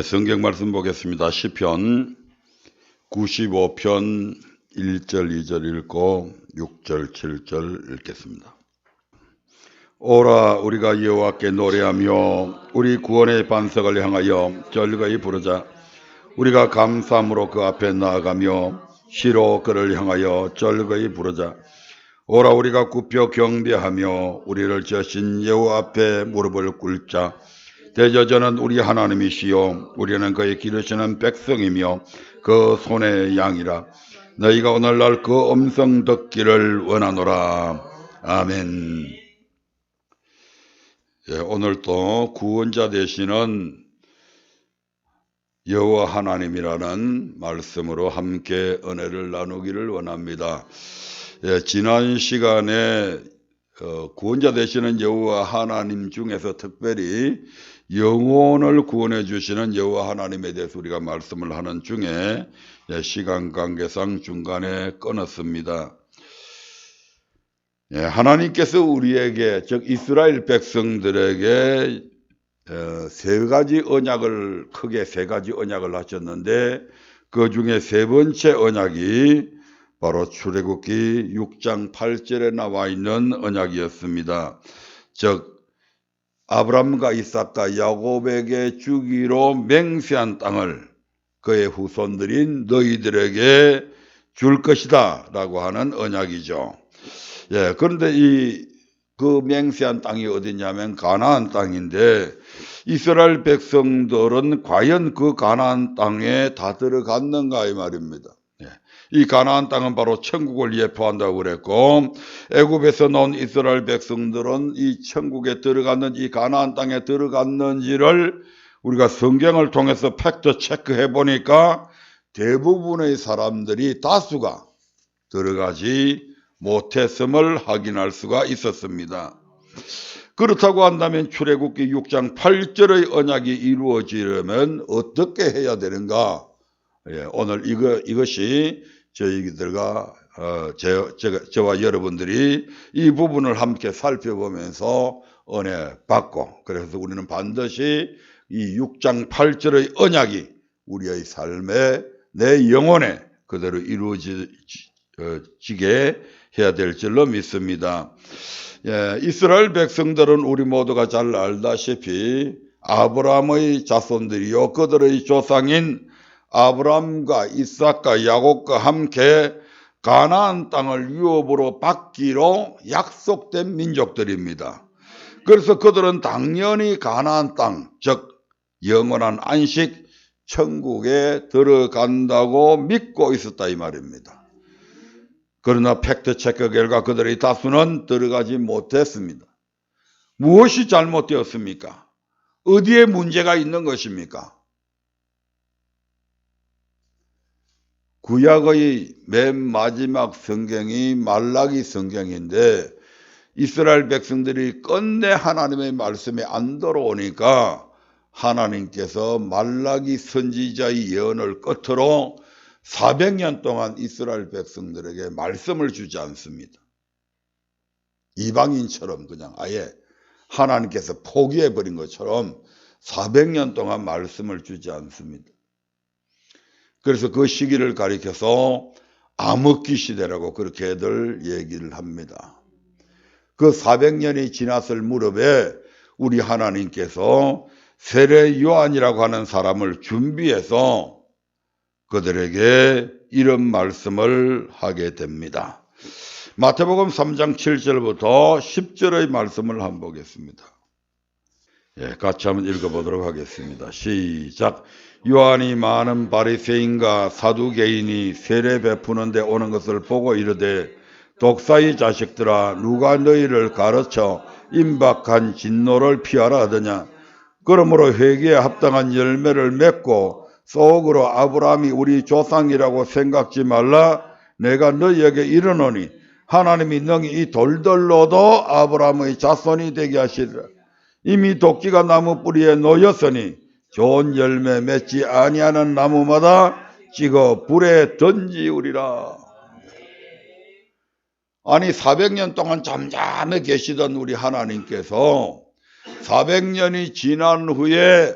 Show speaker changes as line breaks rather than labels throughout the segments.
성경 말씀 보겠습니다. 시편 95편 1절 2절 읽고 6절 7절 읽겠습니다. 오라 우리가 여호와께 노래하며 우리 구원의 반석을 향하여 절거이 부르자. 우리가 감사함으로 그 앞에 나아가며 시로 그를 향하여 절거이 부르자. 오라 우리가 굽혀 경배하며 우리를 지으신 여호와 앞에 무릎을 꿇자. 대저전은 우리 하나님이시요 우리는 그의 기르시는 백성이며 그 손의 양이라. 너희가 오늘날 그 음성 듣기를 원하노라. 아멘. 오늘도 구원자 되시는 여호와 하나님이라는 말씀으로 함께 은혜를 나누기를 원합니다. 지난 시간에 구원자 되시는 여호와 하나님 중에서 특별히 영혼을 구원해 주시는 여호와 하나님에 대해서 우리가 말씀을 하는 중에 시간 관계상 중간에 끊었습니다. 하나님께서 우리에게, 즉 이스라엘 백성들에게 크게 세 가지 언약을 하셨는데, 그 중에 세 번째 언약이 바로 출애굽기 6장 8절에 나와 있는 언약이었습니다. 즉 아브람과 이삭과 야곱에게 주기로 맹세한 땅을 그의 후손들인 너희들에게 줄 것이다 라고 하는 언약이죠. 그런데 그 맹세한 땅이 어디냐면 가나안 땅인데, 이스라엘 백성들은 과연 그 가나안 땅에 다 들어갔는가 이 말입니다. 이 가나안 땅은 바로 천국을 예표한다고 그랬고, 애굽에서 나온 이스라엘 백성들은 이 천국에 들어갔는지, 이 가나안 땅에 들어갔는지를 우리가 성경을 통해서 팩트 체크해 보니까 대부분의 사람들이 다수가 들어가지 못했음을 확인할 수가 있었습니다. 그렇다고 한다면 출애굽기 6장 8절의 언약이 이루어지려면 어떻게 해야 되는가? 오늘 이것이 저희들과 저와 여러분들이 이 부분을 함께 살펴보면서 은혜 받고, 그래서 우리는 반드시 이 6장 8절의 언약이 우리의 삶에, 내 영혼에 그대로 이루어지게 해야 될 줄로 믿습니다. 이스라엘 백성들은 우리 모두가 잘 알다시피 아브라함의 자손들이요, 그들의 조상인 아브라함과 이삭과 야곱과 함께 가나안 땅을 유업으로 받기로 약속된 민족들입니다. 그래서 그들은 당연히 가나안 땅, 즉 영원한 안식 천국에 들어간다고 믿고 있었다 이 말입니다. 그러나 팩트 체크 결과 그들의 다수는 들어가지 못했습니다. 무엇이 잘못되었습니까? 어디에 문제가 있는 것입니까? 구약의 맨 마지막 성경이 말라기 성경인데, 이스라엘 백성들이 끝내 하나님의 말씀에 안 들어오니까 하나님께서 말라기 선지자의 예언을 끝으로 400년 동안 이스라엘 백성들에게 말씀을 주지 않습니다. 이방인처럼 그냥 아예 하나님께서 포기해버린 것처럼 400년 동안 말씀을 주지 않습니다. 그래서 그 시기를 가리켜서 암흑기 시대라고 그렇게들 얘기를 합니다. 그 400년이 지났을 무렵에 우리 하나님께서 세례 요한이라고 하는 사람을 준비해서 그들에게 이런 말씀을 하게 됩니다. 마태복음 3장 7절부터 10절의 말씀을 한번 보겠습니다. 같이 한번 읽어보도록 하겠습니다. 시작. 요한이 많은 바리새인과 사두개인이 세례 베푸는데 오는 것을 보고 이르되, 독사의 자식들아, 누가 너희를 가르쳐 임박한 진노를 피하라 하더냐? 그러므로 회개에 합당한 열매를 맺고 속으로 아브라함이 우리 조상이라고 생각지 말라. 내가 너희에게 이르노니 하나님이 능히 이 돌들로도 아브라함의 자손이 되게 하시리라. 이미 도끼가 나무 뿌리에 놓였으니 좋은 열매 맺지 아니하는 나무마다 찍어 불에 던지우리라. 아니 400년 동안 잠잠해 계시던 우리 하나님께서 400년이 지난 후에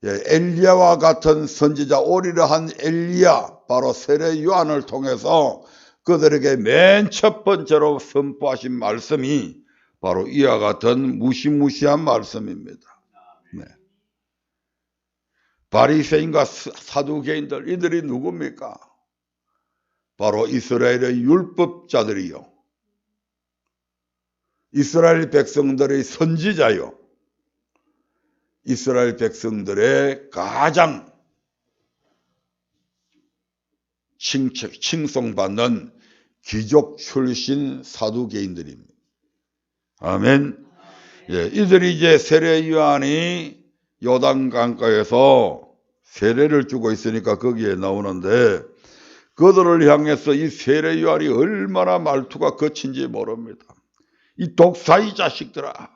엘리야와 같은 선지자, 오리라 한 엘리야, 바로 세례 요한을 통해서 그들에게 맨 첫 번째로 선포하신 말씀이 바로 이와 같은 무시무시한 말씀입니다. 네. 바리새인과 사두개인들, 이들이 누굽니까? 바로 이스라엘의 율법자들이요, 이스라엘 백성들의 선지자요, 이스라엘 백성들의 가장 칭송받는 귀족 출신 사두개인들입니다. 아멘. 예, 이들이 이제 세례 요한이 요단 강가에서 세례를 주고 있으니까 거기에 나오는데, 그들을 향해서 이 세례 요한이 얼마나 말투가 거친지 모릅니다. 이 독사의 자식들아,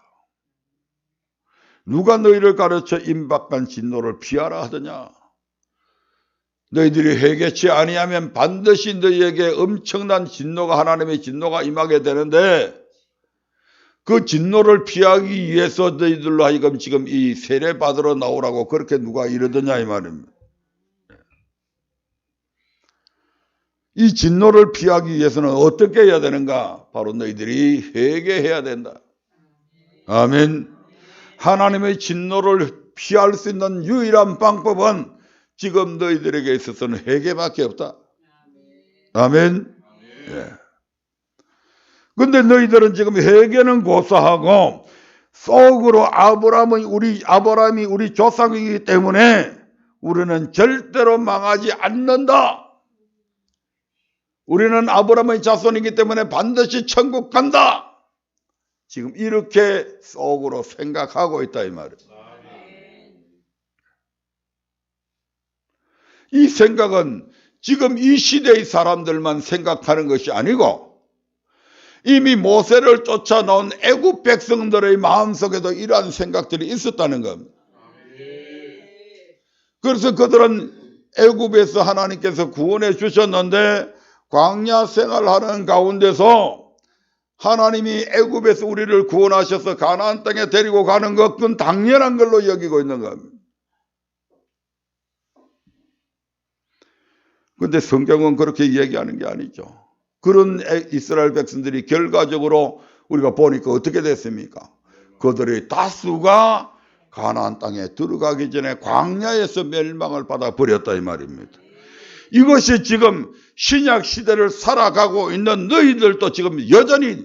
누가 너희를 가르쳐 임박한 진노를 피하라 하더냐? 너희들이 회개치 아니하면 반드시 너희에게 엄청난 진노가, 하나님의 진노가 임하게 되는데, 그 진노를 피하기 위해서 너희들로 하여금 지금 이 세례 받으러 나오라고 그렇게 누가 이러더냐 이 말입니다. 이 진노를 피하기 위해서는 어떻게 해야 되는가? 바로 너희들이 회개해야 된다. 아멘. 하나님의 진노를 피할 수 있는 유일한 방법은 지금 너희들에게 있어서는 회개밖에 없다. 아멘. 예. 근데 너희들은 지금 회개는 고사하고 속으로 아브라함이 우리 조상이기 때문에 우리는 절대로 망하지 않는다. 우리는 아브라함의 자손이기 때문에 반드시 천국 간다. 지금 이렇게 속으로 생각하고 있다 이 말이에요. 이 생각은 지금 이 시대의 사람들만 생각하는 것이 아니고 이미 모세를 쫓아 나온 애굽 백성들의 마음속에도 이러한 생각들이 있었다는 겁니다. 그래서 그들은 애굽에서 하나님께서 구원해 주셨는데 광야 생활하는 가운데서 하나님이 애굽에서 우리를 구원하셔서 가나안 땅에 데리고 가는 것은 당연한 걸로 여기고 있는 겁니다. 그런데 성경은 그렇게 얘기하는 게 아니죠. 그런 이스라엘 백성들이 결과적으로 우리가 보니까 어떻게 됐습니까? 그들의 다수가 가나안 땅에 들어가기 전에 광야에서 멸망을 받아 버렸다 이 말입니다. 이것이 지금 신약 시대를 살아가고 있는 너희들도 지금 여전히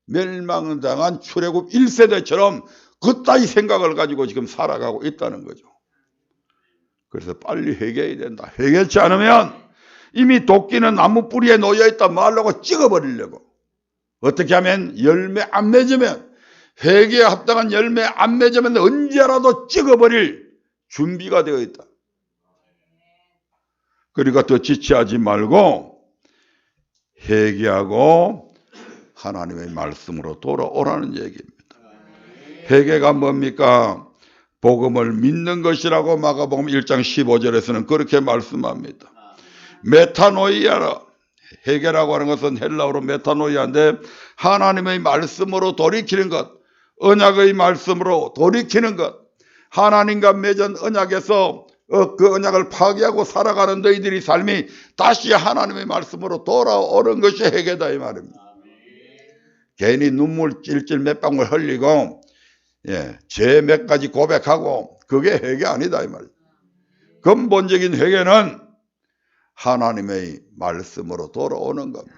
멸망당한 출애굽 1세대처럼 그따위 생각을 가지고 지금 살아가고 있다는 거죠. 그래서 빨리 회개해야 된다. 회개치 않으면 이미 도끼는 나무 뿌리에 놓여있다 말라고 찍어버리려고. 어떻게 하면 열매 안 맺으면, 회개에 합당한 열매 안 맺으면 언제라도 찍어버릴 준비가 되어 있다. 그러니까 더 지체하지 말고 회개하고 하나님의 말씀으로 돌아오라는 얘기입니다. 회개가 뭡니까? 복음을 믿는 것이라고 마가복음 1장 15절에서는 그렇게 말씀합니다. 메타노이아라. 회개라고 하는 것은 헬라어로 메타노이아인데 하나님의 말씀으로 돌이키는 것, 언약의 말씀으로 돌이키는 것, 하나님과 맺은 언약에서 그 언약을 파기하고 살아가는 너희들이 삶이 다시 하나님의 말씀으로 돌아오는 것이 회개다 이 말입니다. 괜히 눈물 찔찔 몇 방울 흘리고 죄 몇 가지 고백하고 그게 회개 아니다 이 말이에요. 근본적인 회개는 하나님의 말씀으로 돌아오는 겁니다.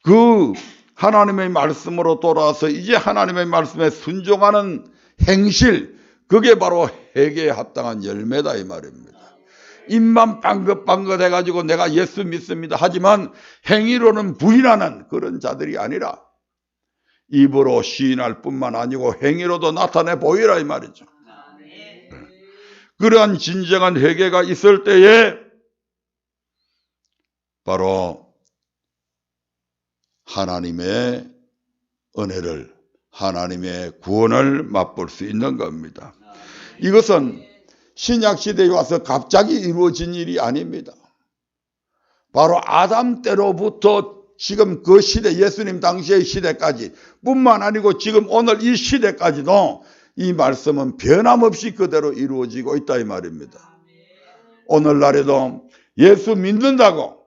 그 하나님의 말씀으로 돌아와서 이제 하나님의 말씀에 순종하는 행실, 그게 바로 회개에 합당한 열매다 이 말입니다. 입만 빵긋빵긋 해가지고 내가 예수 믿습니다 하지만 행위로는 부인하는 그런 자들이 아니라 입으로 시인할 뿐만 아니고 행위로도 나타내 보이라 이 말이죠. 그러한 진정한 회개가 있을 때에 바로 하나님의 은혜를, 하나님의 구원을 맛볼 수 있는 겁니다. 이것은 신약시대에 와서 갑자기 이루어진 일이 아닙니다. 바로 아담 때로부터 지금 그 시대, 예수님 당시의 시대까지 뿐만 아니고 지금 오늘 이 시대까지도 이 말씀은 변함없이 그대로 이루어지고 있다 이 말입니다. 오늘날에도 예수 믿는다고,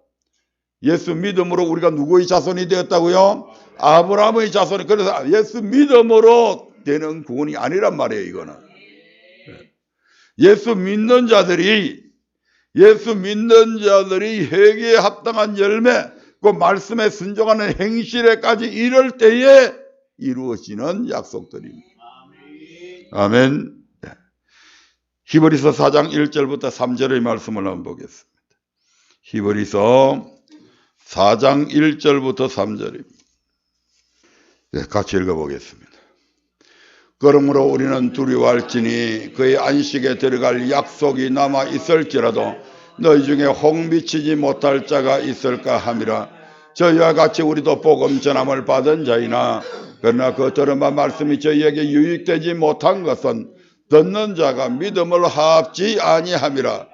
예수 믿음으로 우리가 누구의 자손이 되었다고요? 아브라함의 자손이. 그래서 예수 믿음으로 되는 구원이 아니란 말이에요. 이거는 예수 믿는 자들이 회개에 합당한 열매, 그 말씀에 순종하는 행실에까지 이를 때에 이루어지는 약속들입니다. 아멘. 히브리서 4장 1절부터 3절의 말씀을 한번 보겠습니다. 히브리서 4장 1절부터 3절입니다. 같이 읽어보겠습니다. 그러므로 우리는 두려워할지니 그의 안식에 들어갈 약속이 남아 있을지라도 너희 중에 혹 미치지 못할 자가 있을까 함이라. 저희와 같이 우리도 복음 전함을 받은 자이나 그러나 그 들은 바 말씀이 저희에게 유익되지 못한 것은 듣는 자가 믿음을 합지 아니함이라.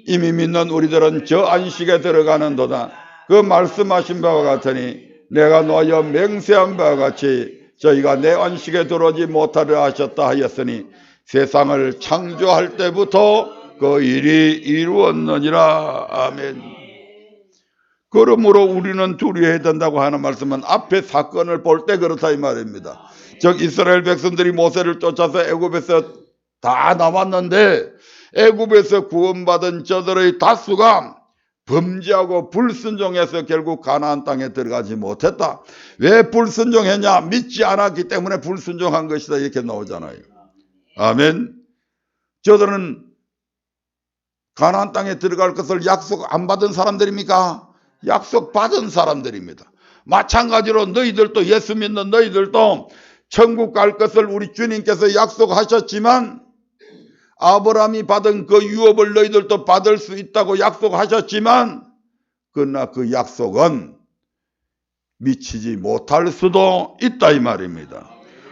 이미 믿는 우리들은 저 안식에 들어가는도다. 그 말씀하신 바와 같으니 내가 놓여 맹세한 바와 같이 저희가 내 안식에 들어오지 못하려 하셨다 하였으니 세상을 창조할 때부터 그 일이 이루었느니라. 아멘. 그러므로 우리는 두려워해야 된다고 하는 말씀은 앞에 사건을 볼 때 그렇다 이 말입니다. 즉 이스라엘 백성들이 모세를 쫓아서 애굽에서 다 나왔는데 애굽에서 구원받은 저들의 다수가 범죄하고 불순종해서 결국 가나안 땅에 들어가지 못했다. 왜 불순종했냐? 믿지 않았기 때문에 불순종한 것이다 이렇게 나오잖아요. 아멘. 저들은 가나안 땅에 들어갈 것을 약속 안 받은 사람들입니까? 약속 받은 사람들입니다. 마찬가지로 너희들도, 예수 믿는 너희들도 천국 갈 것을 우리 주님께서 약속하셨지만, 아브라함이 받은 그 유업을 너희들도 받을 수 있다고 약속하셨지만, 그러나 그 약속은 미치지 못할 수도 있다 이 말입니다.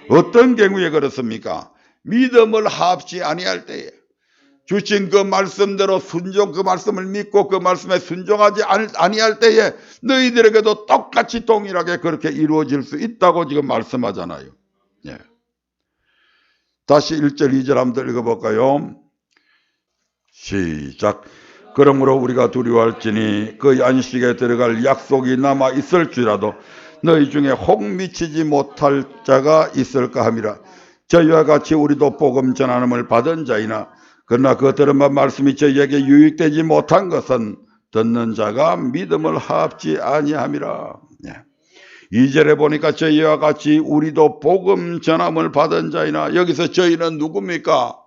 어떤 경우에 그렇습니까? 믿음을 합치 아니할 때에, 주신 그 말씀대로 순종, 그 말씀을 믿고 그 말씀에 순종하지 아니할 때에 너희들에게도 똑같이 동일하게 그렇게 이루어질 수 있다고 지금 말씀하잖아요. 예. 다시 1절 2절 한번 읽어볼까요? 시작. 그러므로 우리가 두려워할지니 그 안식에 들어갈 약속이 남아 있을지라도 너희 중에 혹 미치지 못할 자가 있을까 함이라. 저희와 같이 우리도 복음 전함을 받은 자이나 그러나 그 들은 바 말씀이 저희에게 유익되지 못한 것은 듣는 자가 믿음을 합지 아니함이라. 2절에 보니까 저희와 같이 우리도 복음 전함을 받은 자이나, 여기서 저희는 누굽니까?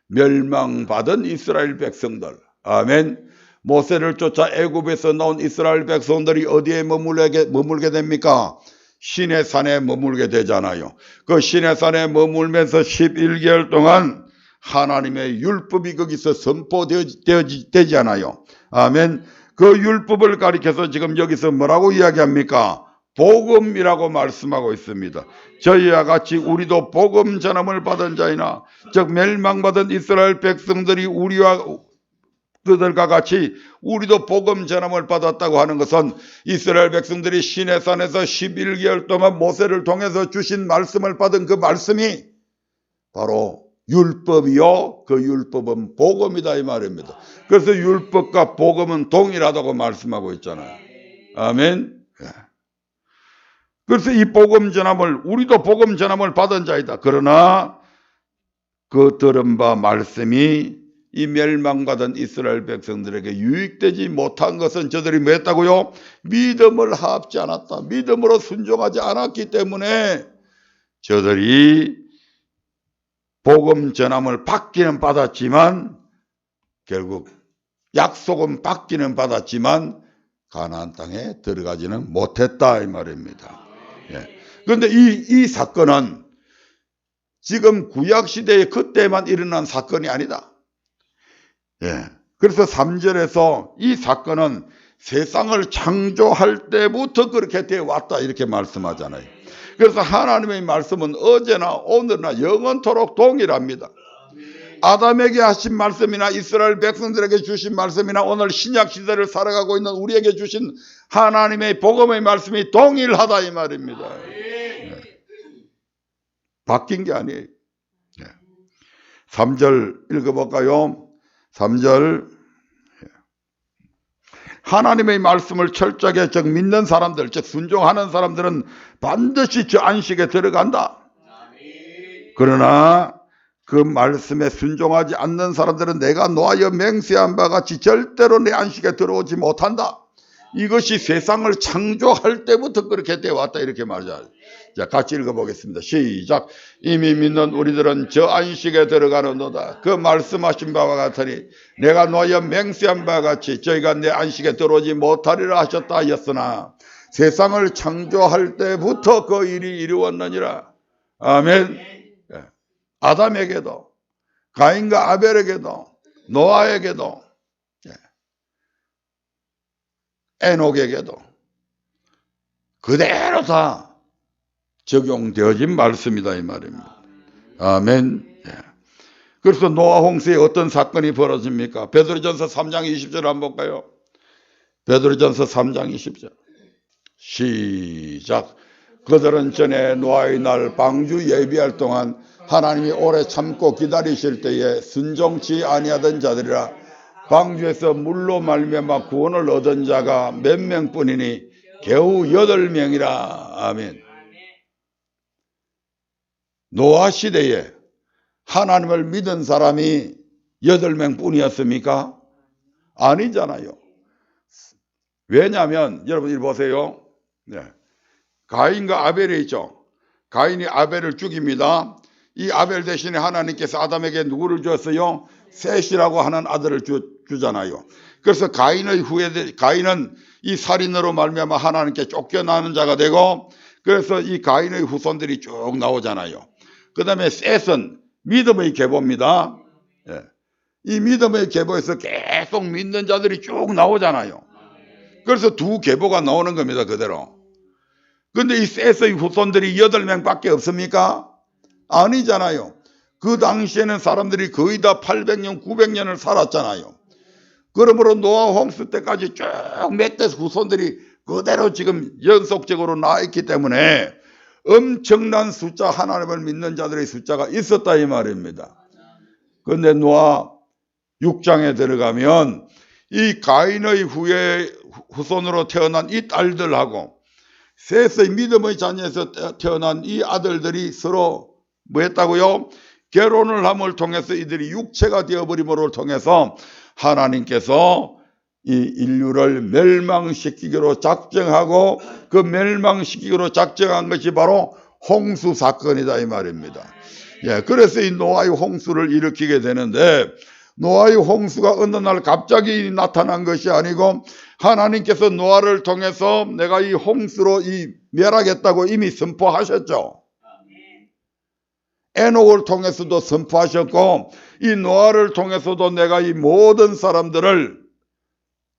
멸망받은 이스라엘 백성들. 아멘. 모세를 쫓아 애굽에서 나온 이스라엘 백성들이 어디에 머물게 됩니까? 시내산에 머물게 되잖아요. 그 시내산에 머물면서 11개월 동안 하나님의 율법이 거기서 선포되지 않아요. 아멘. 그 율법을 가리켜서 지금 여기서 뭐라고 이야기합니까? 복음이라고 말씀하고 있습니다. 저희와 같이 우리도 복음 전함을 받은 자이나, 즉 멸망받은 이스라엘 백성들이 우리와 그들과 같이 우리도 복음 전함을 받았다고 하는 것은 이스라엘 백성들이 시내산에서 11개월 동안 모세를 통해서 주신 말씀을 받은 그 말씀이 바로 율법이요, 그 율법은 복음이다 이 말입니다. 그래서 율법과 복음은 동일하다고 말씀하고 있잖아요. 아멘. 그래서 이 복음 전함을, 우리도 복음 전함을 받은 자이다. 그러나 그 들은 바 말씀이 이 멸망받은 이스라엘 백성들에게 유익되지 못한 것은 저들이 뭐 했다고요? 믿음을 합지 않았다. 믿음으로 순종하지 않았기 때문에 저들이 복음 전함을 받기는 받았지만, 결국 약속은 받기는 받았지만 가나안 땅에 들어가지는 못했다 이 말입니다. 그런데 이 사건은 지금 구약시대에 그때만 일어난 사건이 아니다. 그래서 3절에서 이 사건은 세상을 창조할 때부터 그렇게 되어 왔다 이렇게 말씀하잖아요. 그래서 하나님의 말씀은 어제나 오늘나 영원토록 동일합니다. 아담에게 하신 말씀이나 이스라엘 백성들에게 주신 말씀이나 오늘 신약 시대를 살아가고 있는 우리에게 주신 하나님의 복음의 말씀이 동일하다 이 말입니다. 바뀐 게 아니에요. 3절 읽어볼까요? 3절. 하나님의 말씀을 철저하게 즉 믿는 사람들, 즉 순종하는 사람들은 반드시 저 안식에 들어간다. 그러나 그 말씀에 순종하지 않는 사람들은 내가 노하여 맹세한 바 같이 절대로 내 안식에 들어오지 못한다. 이것이 세상을 창조할 때부터 그렇게 되어 왔다 이렇게 말하죠. 자, 같이 읽어보겠습니다. 시작. 이미 믿는 우리들은 저 안식에 들어가는도다. 그 말씀하신 바와 같으니 내가 노하여 맹세한 바와 같이 저희가 내 안식에 들어오지 못하리라 하셨다 하였으나 세상을 창조할 때부터 그 일이 이루었느니라. 아멘. 아담에게도 가인과 아벨에게도 노아에게도 에녹에게도 그대로 다 적용되어진 말씀이다 이 말입니다. 아멘. 그래서 노아 홍수에 어떤 사건이 벌어집니까? 베드로전서 3장 20절 한번 볼까요? 베드로전서 3장 20절 시작. 그들은 전에 노아의 날 방주 예비할 동안 하나님이 오래 참고 기다리실 때에 순종치 아니하던 자들이라. 방주에서 물로 말미암아 구원을 얻은 자가 몇 명뿐이니 겨우 8명이라. 아멘. 노아 시대에 하나님을 믿은 사람이 8명뿐이었습니까? 아니잖아요. 왜냐하면 여러분 이 보세요. 가인과 아벨이 있죠. 가인이 아벨을 죽입니다. 이 아벨 대신에 하나님께서 아담에게 누구를 줬어요? 셋이라고 하는 아들을 주잖아요. 그래서 가인은 이 살인으로 말미암아 하나님께 쫓겨나는 자가 되고, 그래서 이 가인의 후손들이 쭉 나오잖아요. 그 다음에 셋은 믿음의 계보입니다. 이 믿음의 계보에서 계속 믿는 자들이 쭉 나오잖아요. 그래서 두 계보가 나오는 겁니다. 그대로. 근데 이 셋의 후손들이 8명밖에 없습니까? 아니잖아요. 그 당시에는 사람들이 거의 다 800년, 900년을 살았잖아요. 그러므로 노아 홍수 때까지 쭉 몇 대 후손들이 그대로 지금 연속적으로 나있기 때문에 엄청난 숫자, 하나님을 믿는 자들의 숫자가 있었다 이 말입니다. 그런데 노아 6장에 들어가면 이 가인의 후손으로 태어난 이 딸들하고 셋의 믿음의 자녀에서 태어난 이 아들들이 서로 뭐 했다고요? 결혼을 함을 통해서 이들이 육체가 되어버림으로 통해서 하나님께서 이 인류를 멸망시키기로 작정하고 그 멸망시키기로 작정한 것이 바로 홍수 사건이다 이 말입니다. 그래서 이 노아의 홍수를 일으키게 되는데, 노아의 홍수가 어느 날 갑자기 나타난 것이 아니고 하나님께서 노아를 통해서 내가 이 홍수로 멸하겠다고 이미 선포하셨죠. 에녹을 통해서도 선포하셨고 이 노아를 통해서도 내가 이 모든 사람들을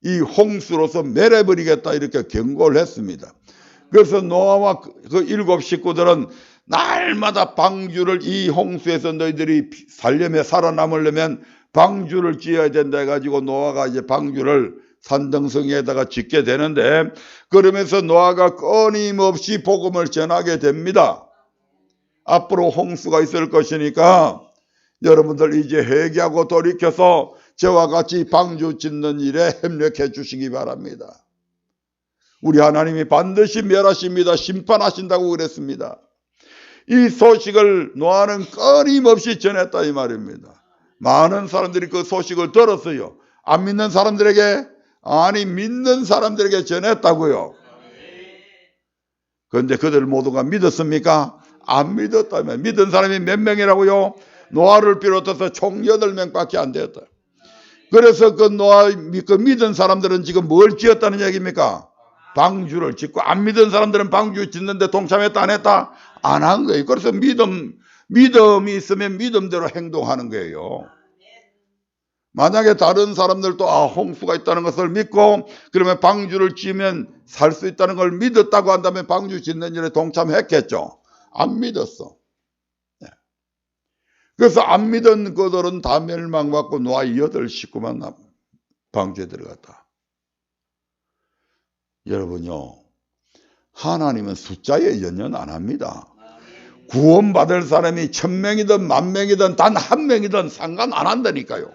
이 홍수로서 멸해버리겠다 이렇게 경고를 했습니다. 그래서 노아와 그 7 식구들은 날마다 방주를, 이 홍수에서 너희들이 살아남으려면 방주를 지어야 된다 해가지고 노아가 이제 방주를 산등성이에다가 짓게 되는데, 그러면서 노아가 끊임없이 복음을 전하게 됩니다. 앞으로 홍수가 있을 것이니까 여러분들 이제 회개하고 돌이켜서 저와 같이 방주 짓는 일에 협력해 주시기 바랍니다. 우리 하나님이 반드시 멸하십니다. 심판하신다고 그랬습니다. 이 소식을 노아는 끊임없이 전했다 이 말입니다. 많은 사람들이 그 소식을 들었어요. 안 믿는 사람들에게? 아니, 믿는 사람들에게 전했다고요. 그런데 그들 모두가 믿었습니까? 안 믿었다면. 믿은 사람이 몇 명이라고요? 노아를 비롯해서 총 8명밖에 안 되었다. 그래서 그 믿은 사람들은 지금 뭘 지었다는 얘기입니까? 방주를 짓고, 안 믿은 사람들은 방주 짓는데 동참했다 안 했다? 안 한 거예요. 그래서 믿음이 있으면 믿음대로 행동하는 거예요. 만약에 다른 사람들도 홍수가 있다는 것을 믿고 그러면 방주를 지으면 살 수 있다는 걸 믿었다고 한다면 방주 짓는 일에 동참했겠죠. 안 믿었어. 그래서 안 믿은 그들은 다 멸망받고 노아 8 식구만 방주에 들어갔다. 여러분요, 하나님은 숫자에 연연 안 합니다. 구원받을 사람이 1000명이든 10,000명이든 단 한 명이든 상관 안 한다니까요.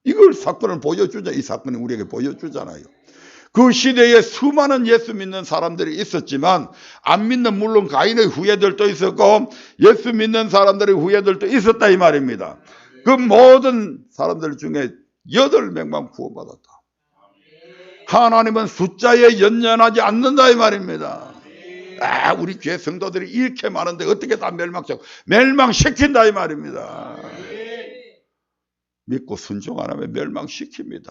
이걸 사건을 보여주자. 이 사건이 우리에게 보여주잖아요. 그 시대에 수많은 예수 믿는 사람들이 있었지만 안 믿는 물론 가인의 후예들도 있었고 예수 믿는 사람들의 후예들도 있었다 이 말입니다. 그 모든 사람들 중에 8명만 구원받았다. 하나님은 숫자에 연연하지 않는다 이 말입니다. 우리 교회 성도들이 이렇게 많은데 어떻게 다 멸망시킨다 이 말입니다. 믿고 순종 안 하면 멸망시킵니다.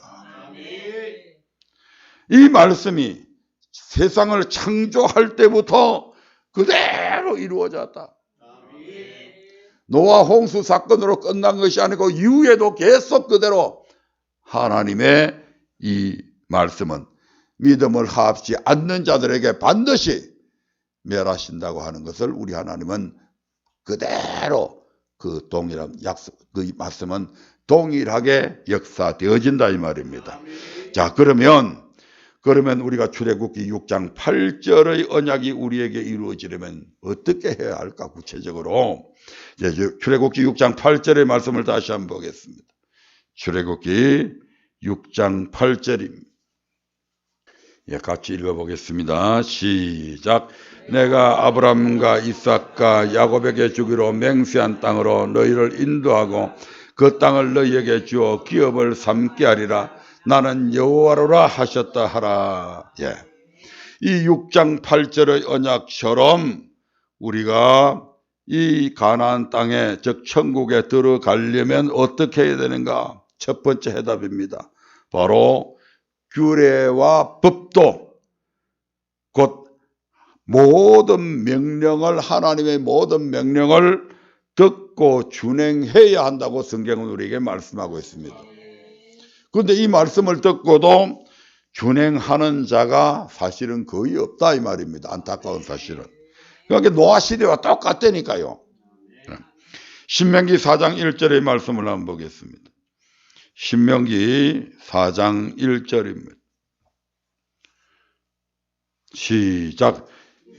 이 말씀이 세상을 창조할 때부터 그대로 이루어졌다. 노아 홍수 사건으로 끝난 것이 아니고 이후에도 계속 그대로 하나님의 이 말씀은 믿음을 합치 않는 자들에게 반드시 멸하신다고 하는 것을 우리 하나님은 그대로 그 동일한 약속, 그 말씀은 동일하게 역사되어진다 이 말입니다. 자, 그러면 우리가 출애굽기 6장 8절의 언약이 우리에게 이루어지려면 어떻게 해야 할까 구체적으로 출애굽기 6장 8절의 말씀을 다시 한번 보겠습니다. 출애굽기 6장 8절입니다. 같이 읽어보겠습니다. 시작. 내가 아브람과 이삭과 야곱에게 주기로 맹세한 땅으로 너희를 인도하고 그 땅을 너희에게 주어 기업을 삼게 하리라. 나는 여호와로라 하셨다 하라. 이 6장 8절의 언약처럼 우리가 이 가나안 땅에 즉 천국에 들어가려면 어떻게 해야 되는가? 첫 번째 해답입니다. 바로 규례와 법도 곧 모든 명령을 하나님의 모든 명령을 듣고 준행해야 한다고 성경은 우리에게 말씀하고 있습니다. 그런데 이 말씀을 듣고도 준행하는 자가 사실은 거의 없다 이 말입니다. 안타까운 사실은. 그러니까 노아 시대와 똑같다니까요. 신명기 4장 1절의 말씀을 한번 보겠습니다. 신명기 4장 1절입니다. 시작.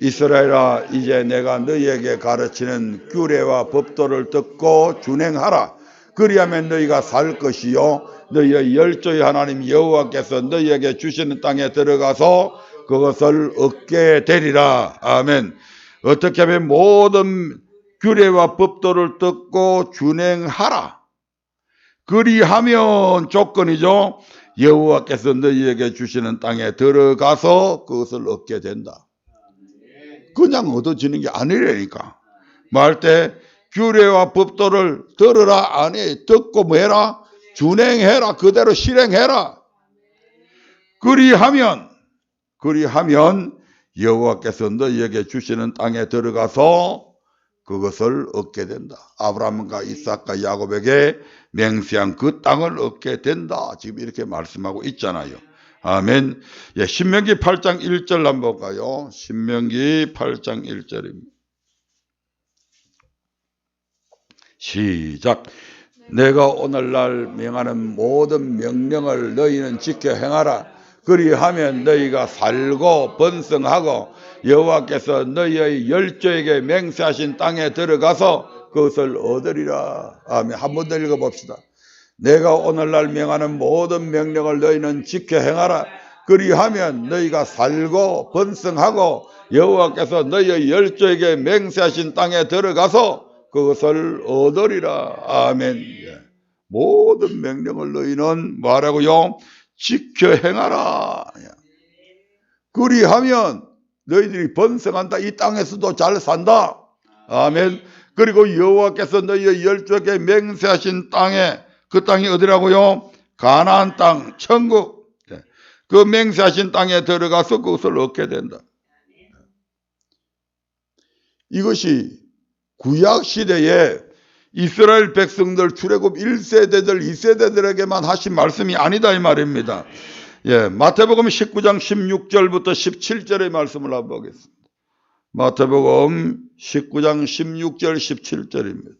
이스라엘아, 이제 내가 너희에게 가르치는 규례와 법도를 듣고 준행하라. 그리하면 너희가 살 것이요 너희의 열조의 하나님 여호와께서 너희에게 주시는 땅에 들어가서 그것을 얻게 되리라. 아멘. 어떻게 하면 모든 규례와 법도를 듣고 준행하라. 그리하면 조건이죠. 여호와께서 너희에게 주시는 땅에 들어가서 그것을 얻게 된다. 그냥 얻어지는 게 아니라니까. 말 때 규례와 법도를 들으라 아니 듣고 뭐 해라? 준행해라. 그대로 실행해라. 그리하면 여호와께서 너희에게 주시는 땅에 들어가서 그것을 얻게 된다. 아브라함과 이삭과 야곱에게 맹세한 그 땅을 얻게 된다. 지금 이렇게 말씀하고 있잖아요. 아멘. 신명기 8장 1절 한번 볼까요? 신명기 8장 1절입니다. 시작. 내가 오늘날 명하는 모든 명령을 너희는 지켜 행하라. 그리하면 너희가 살고 번성하고 여호와께서 너희의 열조에게 맹세하신 땅에 들어가서 그것을 얻으리라. 아멘. 한 번 더 읽어봅시다. 내가 오늘날 명하는 모든 명령을 너희는 지켜 행하라. 그리하면 너희가 살고 번성하고 여호와께서 너희의 열조에게 맹세하신 땅에 들어가서 그것을 얻으리라. 아멘. 모든 명령을 너희는 뭐하라고요? 지켜 행하라. 그리하면 너희들이 번성한다. 이 땅에서도 잘 산다. 아멘. 그리고 여호와께서 너희의 열조에게 맹세하신 땅에 그 땅이 어디라고요? 가나안 땅, 천국. 그 맹세하신 땅에 들어가서 그것을 얻게 된다. 이것이 구약 시대에 이스라엘 백성들 출애굽 1세대들 2세대들에게만 하신 말씀이 아니다 이 말입니다. 마태복음 19장 16절부터 17절의 말씀을 한번 보겠습니다. 마태복음 19장 16절 17절입니다.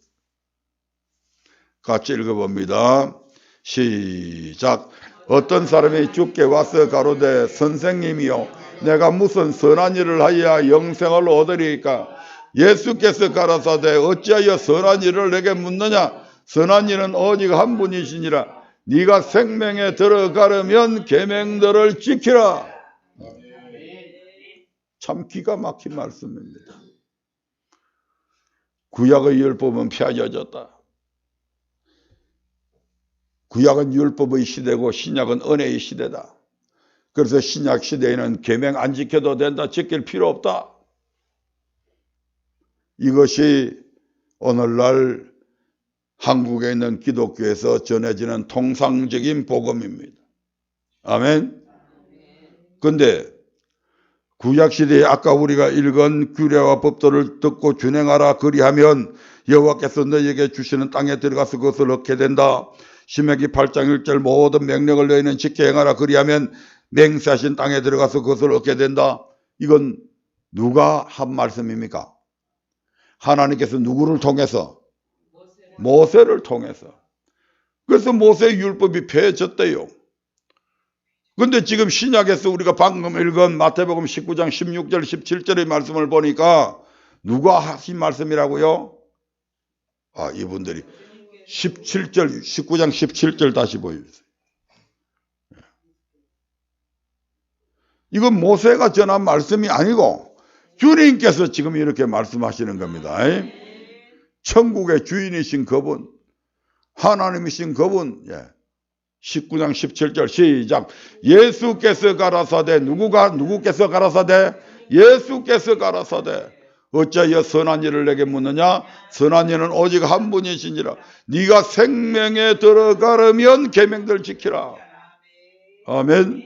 같이 읽어봅니다. 시작. 어떤 사람이 주께 와서 가로되 선생님이요 내가 무슨 선한 일을 하여야 영생을 얻으리이까? 예수께서 가라사대 어찌하여 선한 일을 내게 묻느냐? 선한 일은 오직 한 분이시니라. 네가 생명에 들어가려면 계명들을 지키라. 참 기가 막힌 말씀입니다. 구약의 율법은 폐하여졌다. 구약은 율법의 시대고 신약은 은혜의 시대다. 그래서 신약 시대에는 계명 안 지켜도 된다. 지킬 필요 없다. 이것이 오늘날 한국에 있는 기독교에서 전해지는 통상적인 복음입니다. 아멘. 근데 구약시대에 아까 우리가 읽은 규례와 법도를 듣고 준행하라 그리하면 여호와께서 너희에게 주시는 땅에 들어가서 그것을 얻게 된다. 신명기 8장 1절 모든 명령을 너희는 지켜 행하라 그리하면 맹세하신 땅에 들어가서 그것을 얻게 된다. 이건 누가 한 말씀입니까? 하나님께서 누구를 통해서? 모세를 통해서. 그래서 모세의 율법이 폐해졌대요. 근데 지금 신약에서 우리가 방금 읽은 마태복음 19장 16절 17절의 말씀을 보니까 누가 하신 말씀이라고요? 아, 이분들이 17절 19장 17절 다시 보여주세요. 이건 모세가 전한 말씀이 아니고 주님께서 지금 이렇게 말씀하시는 겁니다. 천국의 주인이신 그분, 하나님이신 그분. 19장 17절 시작. 예수께서 가라사대 누구께서 가라사대? 예수께서 가라사대 어찌하여 선한 일을 내게 묻느냐? 선한 일은 오직 한 분이시니라. 네가 생명에 들어가려면 계명들 지키라. 아멘.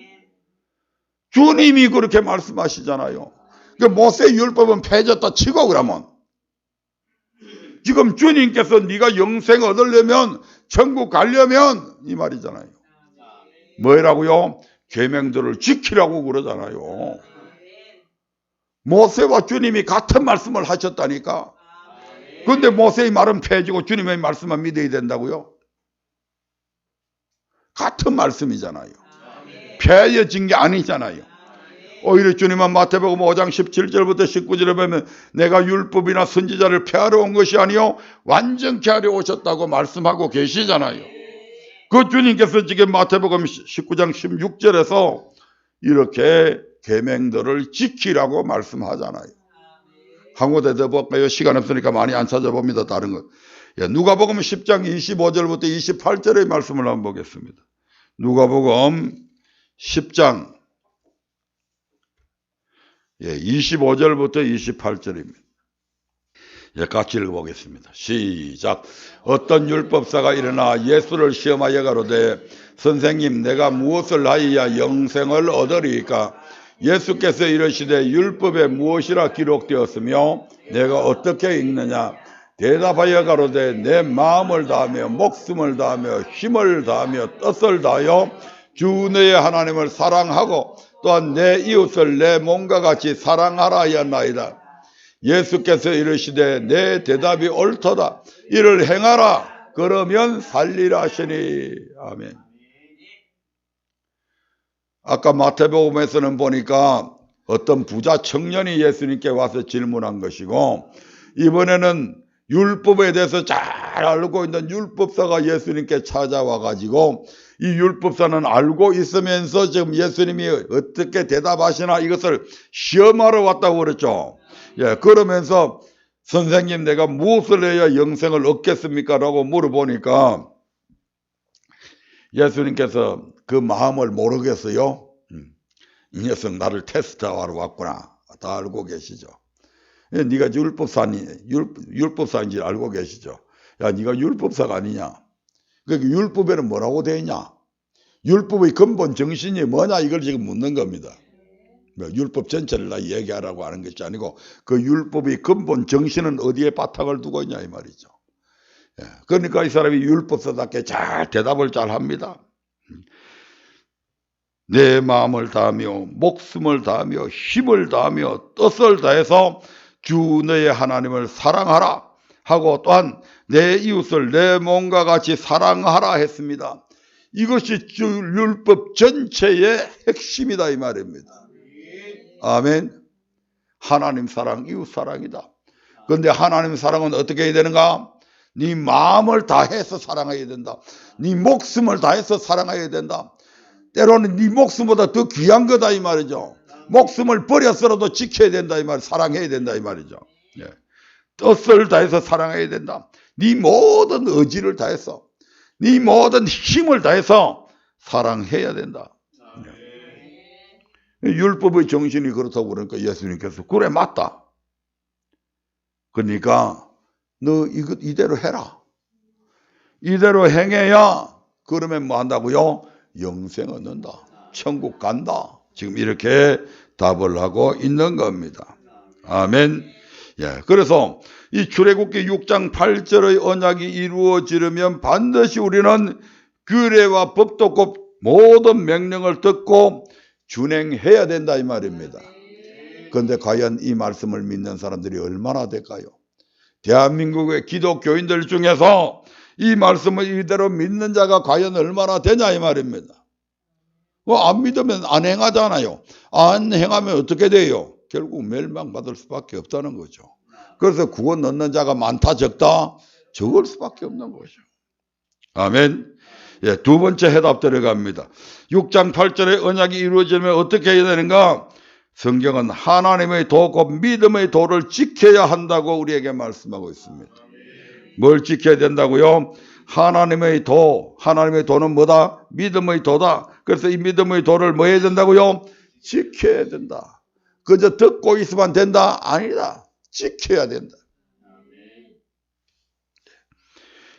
주님이 그렇게 말씀하시잖아요. 그러니까 모세의 율법은 폐해졌다 치고 그러면 지금 주님께서 네가 영생 얻으려면 천국 가려면 이 말이잖아요. 뭐라고요? 계명들을 지키라고 그러잖아요. 모세와 주님이 같은 말씀을 하셨다니까. 그런데 모세의 말은 폐해지고 주님의 말씀만 믿어야 된다고요? 같은 말씀이잖아요. 폐해진 게 아니잖아요. 오히려 주님은 마태복음 5장 17절부터 19절에 보면 내가 율법이나 선지자를 폐하러 온 것이 아니요 완전케 하려 오셨다고 말씀하고 계시잖아요. 그 주님께서 지금 마태복음 19장 16절에서 이렇게 계명들을 지키라고 말씀하잖아요. 한국 대도 볼까요? 시간 없으니까 많이 안 찾아봅니다. 다른 것. 누가복음 10장 25절부터 28절의 말씀을 한번 보겠습니다. 누가복음 10장 25절부터 28절입니다. 같이 읽어보겠습니다. 시작. 어떤 율법사가 일어나 예수를 시험하여 가로되 선생님 내가 무엇을 하여야 영생을 얻으리이까? 예수께서 이르시되 율법에 무엇이라 기록되었으며 내가 어떻게 읽느냐? 대답하여 가로되 내 마음을 다하며 목숨을 다하며 힘을 다하며 뜻을 다하여 주 너의 하나님을 사랑하고 또한 내 이웃을 내 몸과 같이 사랑하라 하였나이다. 예수께서 이르시되 내 대답이 옳도다. 이를 행하라. 그러면 살리라 하시니. 아멘. 아까 마태복음에서는 보니까 어떤 부자 청년이 예수님께 와서 질문한 것이고 이번에는 율법에 대해서 잘 알고 있는 율법사가 예수님께 찾아와 가지고 이 율법사는 알고 있으면서 지금 예수님이 어떻게 대답하시나 이것을 시험하러 왔다고 그랬죠. 그러면서 선생님 내가 무엇을 해야 영생을 얻겠습니까? 라고 물어보니까 예수님께서 그 마음을 모르겠어요. 이 녀석 나를 테스트하러 왔구나. 다 알고 계시죠. 네가 율법사인지 알고 계시죠. 야, 네가 율법사가 아니냐. 그러니까 율법에는 뭐라고 되어 있냐. 율법의 근본 정신이 뭐냐 이걸 지금 묻는 겁니다. 율법 전체를 다 얘기하라고 하는 것이 아니고 그 율법의 근본 정신은 어디에 바탕을 두고 있냐 이 말이죠. 그러니까 이 사람이 율법사답게 잘 대답을 잘 합니다. 내 마음을 다하며 목숨을 다하며 힘을 다하며 뜻을 다해서 주 너의 하나님을 사랑하라 하고 또한 내 이웃을 내 몸과 같이 사랑하라 했습니다. 이것이 율법 전체의 핵심이다 이 말입니다. 아멘. 하나님 사랑, 이웃 사랑이다. 그런데 하나님 사랑은 어떻게 해야 되는가? 네 마음을 다해서 사랑해야 된다. 네 목숨을 다해서 사랑해야 된다. 때로는 네 목숨보다 더 귀한 거다 이 말이죠. 목숨을 버렸어라도 지켜야 된다 이 말, 사랑해야 된다 이 말이죠. 예. 뜻을 다해서 사랑해야 된다. 네 모든 의지를 다해서, 네 모든 힘을 다해서 사랑해야 된다. 예. 율법의 정신이 그렇다고 그러니까 예수님께서 그래 맞다. 그러니까 너 이대로 해라. 이대로 행해야 그러면 뭐 한다고요? 영생 얻는다. 천국 간다. 지금 이렇게 답을 하고 있는 겁니다. 아멘. 예, 그래서 이 출애굽기 6장 8절의 언약이 이루어지려면 반드시 우리는 규례와 법도 곧 모든 명령을 듣고 준행해야 된다 이 말입니다. 그런데 과연 이 말씀을 믿는 사람들이 얼마나 될까요? 대한민국의 기독교인들 중에서 이 말씀을 이대로 믿는 자가 과연 얼마나 되냐 이 말입니다. 안 믿으면 안 행하잖아요. 안 행하면 어떻게 돼요? 결국 멸망받을 수밖에 없다는 거죠. 그래서 구원 얻는 자가 많다 적다? 적을 수밖에 없는 거죠. 아멘. 예, 두 번째 해답 들어갑니다. 6장 8절의 언약이 이루어지면 어떻게 해야 되는가? 성경은 하나님의 도, 곧 믿음의 도를 지켜야 한다고 우리에게 말씀하고 있습니다. 뭘 지켜야 된다고요? 하나님의 도, 하나님의 도는 뭐다? 믿음의 도다. 그래서 이 믿음의 도를 뭐 해야 된다고요? 지켜야 된다. 그저 듣고 있으면 된다? 아니다. 지켜야 된다.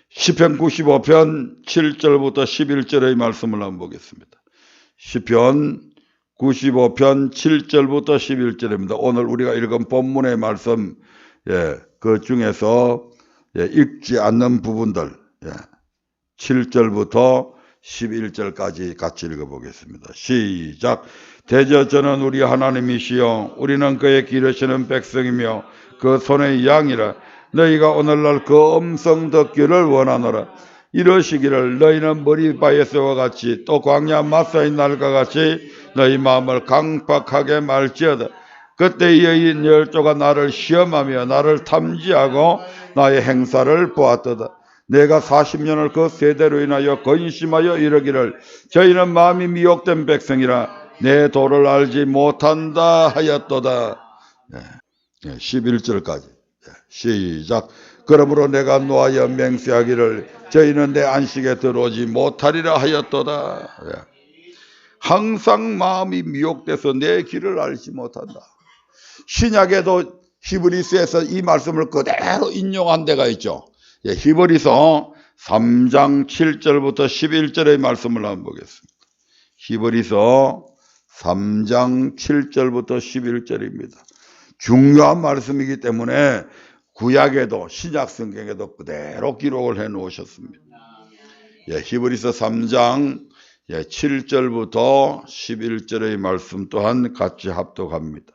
시편 95편 7절부터 11절의 말씀을 한번 보겠습니다. 시편 95편 7절부터 11절입니다. 오늘 우리가 읽은 본문의 말씀, 예, 그 중에서 읽지 않는 부분들, 7절부터 11절까지 같이 읽어보겠습니다. 시작. 대저 저는 우리 하나님이시여 우리는 그의 기르시는 백성이며 그 손의 양이라. 너희가 오늘날 그 음성 듣기를 원하노라. 이러시기를 너희는 머리바에서와 같이 또 광야 마사의 날과 같이 너희 마음을 강팍하게 말지어다. 그때 여인 열조가 나를 시험하며 나를 탐지하고 나의 행사를 보았도다. 내가 40년을 그 세대로 인하여 근심하여 이르기를 저희는 마음이 미혹된 백성이라 내 도를 알지 못한다 하였도다. 11절까지 시작. 그러므로 내가 노하여 맹세하기를 저희는 내 안식에 들어오지 못하리라 하였도다. 항상 마음이 미혹돼서 내 길을 알지 못한다. 신약에도 히브리서에서 이 말씀을 그대로 인용한 데가 있죠. 히브리서 3장 7절부터 11절의 말씀을 한번 보겠습니다. 히브리서 3장 7절부터 11절입니다. 중요한 말씀이기 때문에 구약에도 신약 성경에도 그대로 기록을 해 놓으셨습니다. 히브리서 3장 7절부터 11절의 말씀 또한 같이 합독합니다.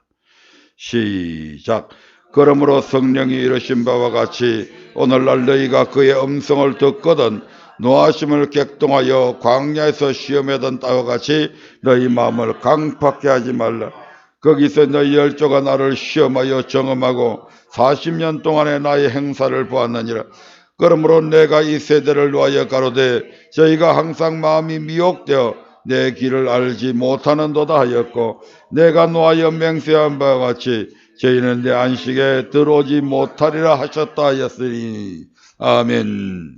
시작. 그러므로 성령이 이르신 바와 같이 오늘날 너희가 그의 음성을 듣거든 노하심을 객동하여 광야에서 시험하던 따와 같이 너희 마음을 강팍게 하지 말라. 거기서 너희 열조가 나를 시험하여 정험하고 40년 동안에 나의 행사를 보았느니라. 그러므로 내가 이 세대를 위하여 가로되 저희가 항상 마음이 미혹되어 내 길을 알지 못하는도다 하였고 내가 노하여 맹세한 바와 같이 저희는 내 안식에 들어오지 못하리라 하셨다 하였으니. 아멘.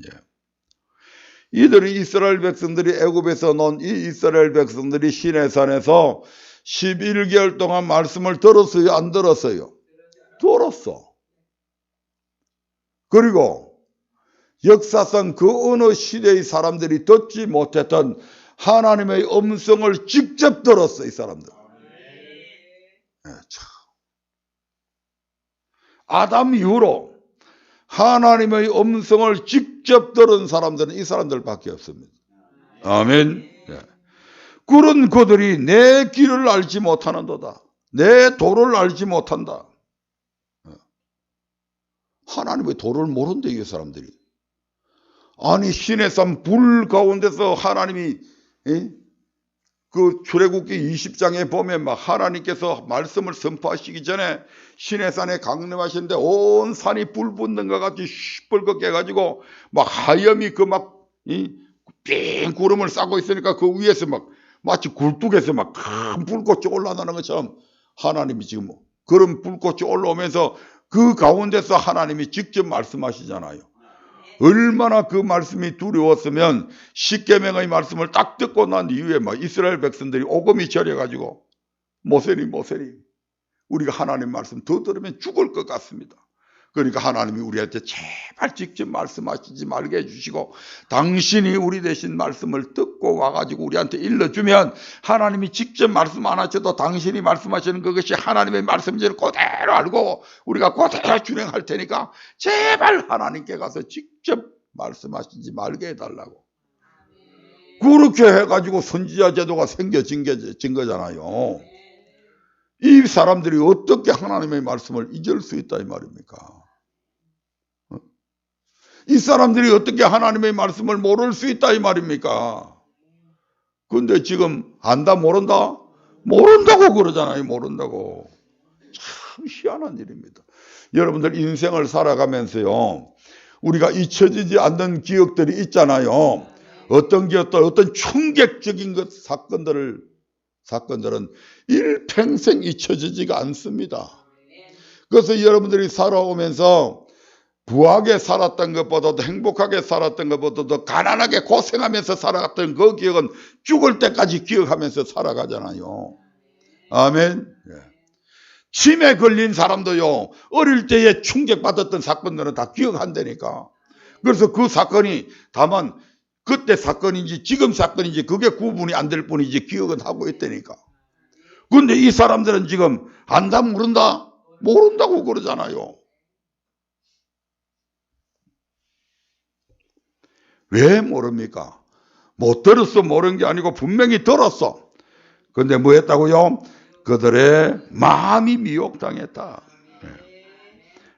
이들이 이스라엘 백성들이 애굽에서 논 이 이스라엘 백성들이 시내산에서 11개월 동안 말씀을 들었어요? 안 들었어요? 들었어. 그리고 역사상 그 어느 시대의 사람들이 듣지 못했던 하나님의 음성을 직접 들었어, 이 사람들. 참. 아담 이후로 하나님의 음성을 직접 들은 사람들은 이 사람들밖에 없습니다. 아멘. 그런 그들이 내 길을 알지 못하는도다. 내 도를 알지 못한다. 하나님의 도를 모른대, 이 사람들이. 아니 시내산 불 가운데서 하나님이 그 출애굽기 20장에 보면 막 하나님께서 말씀을 선포하시기 전에 시내산에 강림하시는데 온 산이 불 붙는 것 같이 시뻘겋게 해가지고 막 하염이 그 막 빙 구름을 싸고 있으니까 그 위에서 막 마치 굴뚝에서 막 큰 불꽃이 올라가는 것처럼 하나님이 지금 그런 불꽃이 올라오면서 그 가운데서 하나님이 직접 말씀하시잖아요. 얼마나 그 말씀이 두려웠으면 십계명의 말씀을 딱 듣고 난 이후에 막 이스라엘 백성들이 오금이 저려가지고 모세니 우리가 하나님 말씀 더 들으면 죽을 것 같습니다. 그러니까 하나님이 우리한테 제발 직접 말씀하시지 말게 해주시고 당신이 우리 대신 말씀을 듣고 와가지고 우리한테 일러주면 하나님이 직접 말씀 안 하셔도 당신이 말씀하시는 그것이 하나님의 말씀인지를 그대로 알고 우리가 그대로 준행할 테니까 제발 하나님께 가서 직접 말씀하시지 말게 해달라고. 그렇게 해가지고 선지자 제도가 생겨진 거잖아요. 이 사람들이 어떻게 하나님의 말씀을 잊을 수 있다 이 말입니까? 이 사람들이 어떻게 하나님의 말씀을 모를 수 있다 이 말입니까? 근데 지금 안다 모른다? 모른다고 그러잖아요. 모른다고. 참 희한한 일입니다. 여러분들 인생을 살아가면서요, 우리가 잊혀지지 않는 기억들이 있잖아요. 어떤 기억들, 어떤 충격적인 사건들은 일평생 잊혀지지가 않습니다. 그래서 여러분들이 살아오면서 부하게 살았던 것보다도 행복하게 살았던 것보다도 가난하게 고생하면서 살아갔던 그 기억은 죽을 때까지 기억하면서 살아가잖아요. 아멘. 치매 걸린 사람도요, 어릴 때에 충격받았던 사건들은 다 기억한다니까. 그래서 그 사건이 다만 그때 사건인지 지금 사건인지 그게 구분이 안 될 뿐이지 기억은 하고 있다니까. 그런데 이 사람들은 지금 안다 모른다? 모른다고 그러잖아요. 왜 모릅니까? 못 들었어 모르는 게 아니고 분명히 들었어. 근데 뭐 했다고요? 그들의 마음이 미혹당했다.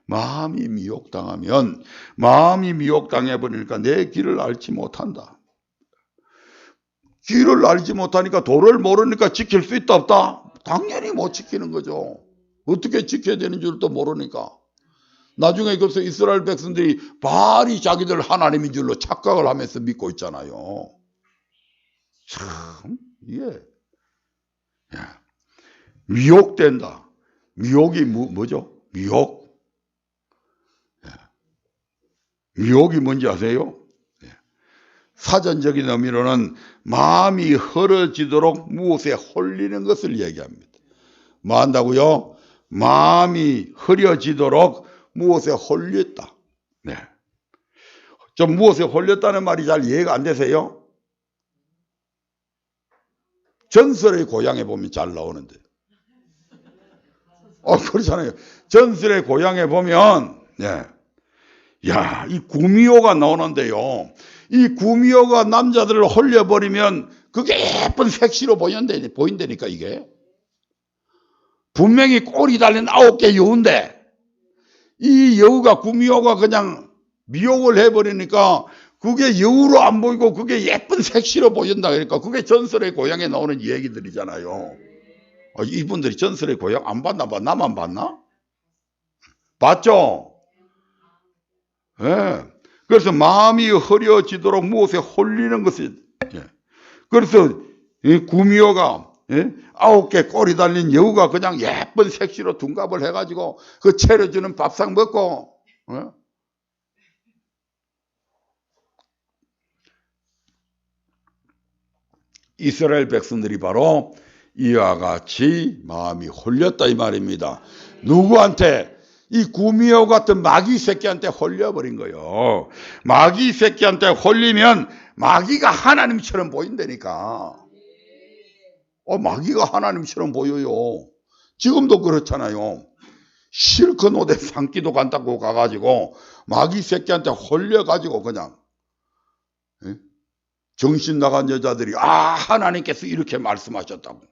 마음이 미혹당하면 마음이 미혹당해버리니까 내 길을 알지 못한다. 길을 알지 못하니까 도를 모르니까 지킬 수 있다 없다? 당연히 못 지키는 거죠. 어떻게 지켜야 되는 줄도 모르니까. 나중에 그래서 이스라엘 백성들이 바알이 자기들 하나님인 줄로 착각을 하면서 믿고 있잖아요. 참 이게 미혹된다. 미혹이 뭐죠? 미혹. 미혹이 뭔지 아세요? 사전적인 의미로는 마음이 흐려지도록 무엇에 홀리는 것을 얘기합니다. 뭐 한다고요? 마음이 흐려지도록 무엇에 홀렸다. 네. 좀 무엇에 홀렸다는 말이 잘 이해가 안 되세요? 전설의 고향에 보면 잘 나오는데. 그렇잖아요. 전설의 고향에 보면, 이 구미호가 나오는데요. 이 구미호가 남자들을 홀려버리면 그게 예쁜 색시로 보인다니까, 이게. 분명히 꼬리 달린 9개 여우인데, 이 여우가 구미호가 그냥 미혹을 해버리니까 그게 여우로 안 보이고 그게 예쁜 색시로 보인다. 그러니까 그게 전설의 고향에 나오는 얘기들이잖아요. 이분들이 전설의 고향 안 봤나 봐. 나만 봤나? 봤죠? 예. 그래서 마음이 흐려지도록 무엇에 홀리는 것이. 그래서 이 구미호가 9개 꼬리 달린 여우가 그냥 예쁜 색시로 둔갑을 해가지고 그 차려주는 밥상 먹고 이스라엘 백성들이 바로 이와 같이 마음이 홀렸다 이 말입니다. 누구한테? 이 구미호 같은 마귀 새끼한테 홀려버린 거예요. 마귀 새끼한테 홀리면 마귀가 하나님처럼 보인다니까. 마귀가 하나님처럼 보여요. 지금도 그렇잖아요. 실컷 어디 산기도 간다고 가가지고 마귀 새끼한테 홀려가지고 그냥 정신 나간 여자들이 하나님께서 이렇게 말씀하셨다고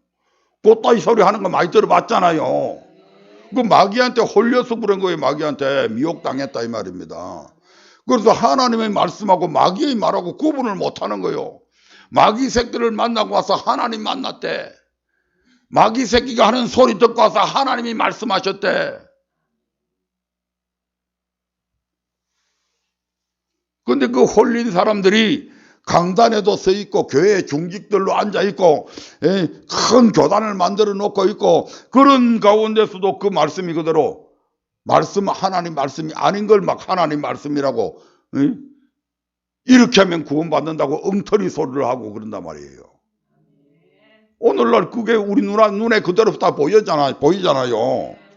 그따위 소리 하는 거 많이 들어봤잖아요. 그 마귀한테 홀려서 그런 거예요. 마귀한테 미혹당했다 이 말입니다. 그래서 하나님의 말씀하고 마귀의 말하고 구분을 못하는 거예요. 마귀 새끼를 만나고 와서 하나님 만났대. 마귀 새끼가 하는 소리 듣고 와서 하나님이 말씀하셨대. 근데 그 홀린 사람들이 강단에도 서 있고 교회 중직들로 앉아 있고 큰 교단을 만들어 놓고 있고 그런 가운데서도 그 말씀이 그대로 하나님 말씀이 아닌 걸 막 하나님 말씀이라고 이렇게 하면 구원받는다고 엉터리 소리를 하고 그런단 말이에요. 오늘날 그게 우리 눈에 그대로 다 보이잖아요.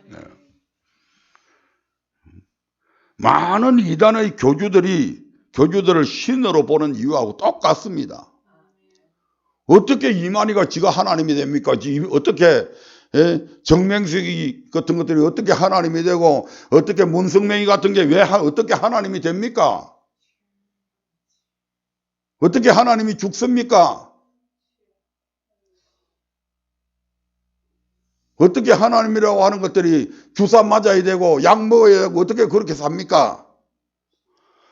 네. 많은 이단의 교주들을 신으로 보는 이유하고 똑같습니다. 어떻게 이만희가 지가 하나님이 됩니까? 어떻게 정명석이 같은 것들이 어떻게 하나님이 되고 어떻게 문성명이 같은 게 왜 어떻게 하나님이 됩니까? 어떻게 하나님이 죽습니까? 어떻게 하나님이라고 하는 것들이 주사 맞아야 되고 약 먹어야 되고 어떻게 그렇게 삽니까?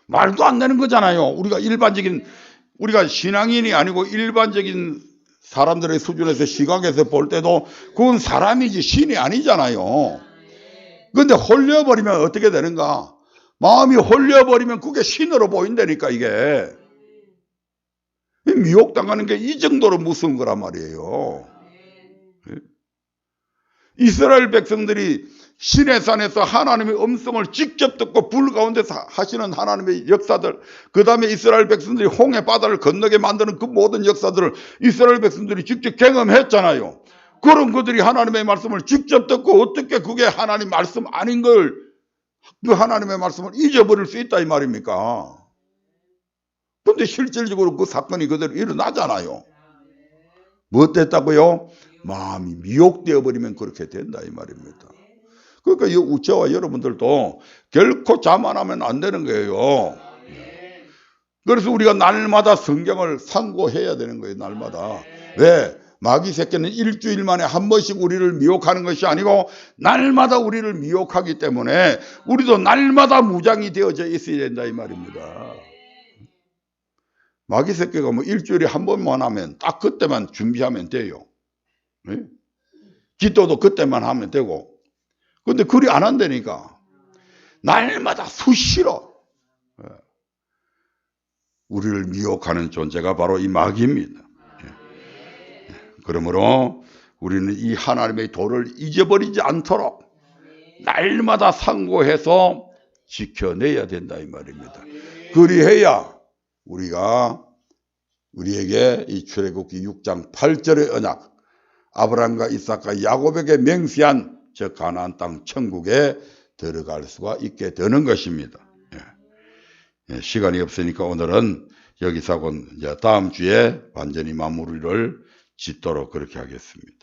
말도 안 되는 거잖아요. 우리가 신앙인이 아니고 일반적인 사람들의 수준에서 시각에서 볼 때도 그건 사람이지 신이 아니잖아요. 그런데 홀려버리면 어떻게 되는가? 마음이 홀려버리면 그게 신으로 보인다니까 이게. 미혹당하는 게 이 정도로 무서운 거란 말이에요. 이스라엘 백성들이 시내산에서 하나님의 음성을 직접 듣고 불 가운데서 하시는 하나님의 역사들, 그 다음에 이스라엘 백성들이 홍해 바다를 건너게 만드는 그 모든 역사들을 이스라엘 백성들이 직접 경험했잖아요. 그런 그들이 하나님의 말씀을 직접 듣고 어떻게 그게 하나님 말씀 아닌 걸, 그 하나님의 말씀을 잊어버릴 수 있다 이 말입니까? 근데 실질적으로 그 사건이 그대로 일어나잖아요. 뭐 됐다고요? 마음이 미혹되어 버리면 그렇게 된다 이 말입니다. 그러니까 저와 여러분들도 결코 자만하면 안 되는 거예요. 그래서 우리가 날마다 성경을 상고해야 되는 거예요. 날마다. 왜? 마귀 새끼는 일주일 만에 한 번씩 우리를 미혹하는 것이 아니고 날마다 우리를 미혹하기 때문에 우리도 날마다 무장이 되어져 있어야 된다 이 말입니다. 마귀 새끼가 뭐 일주일에 한 번만 하면 딱 그때만 준비하면 돼요. 기도도 그때만 하면 되고. 근데 그리 안 한다니까. 날마다 수시로 우리를 미혹하는 존재가 바로 이 마귀입니다. 그러므로 우리는 이 하나님의 도를 잊어버리지 않도록 날마다 상고해서 지켜내야 된다 이 말입니다. 그리해야 우리에게 이 출애굽기 6장 8절의 언약, 아브라함과 이삭과 야곱에게 맹세한 저 가나안 땅 천국에 들어갈 수가 있게 되는 것입니다. 시간이 없으니까 오늘은 여기서 하고 이제 다음 주에 완전히 마무리를 짓도록 그렇게 하겠습니다.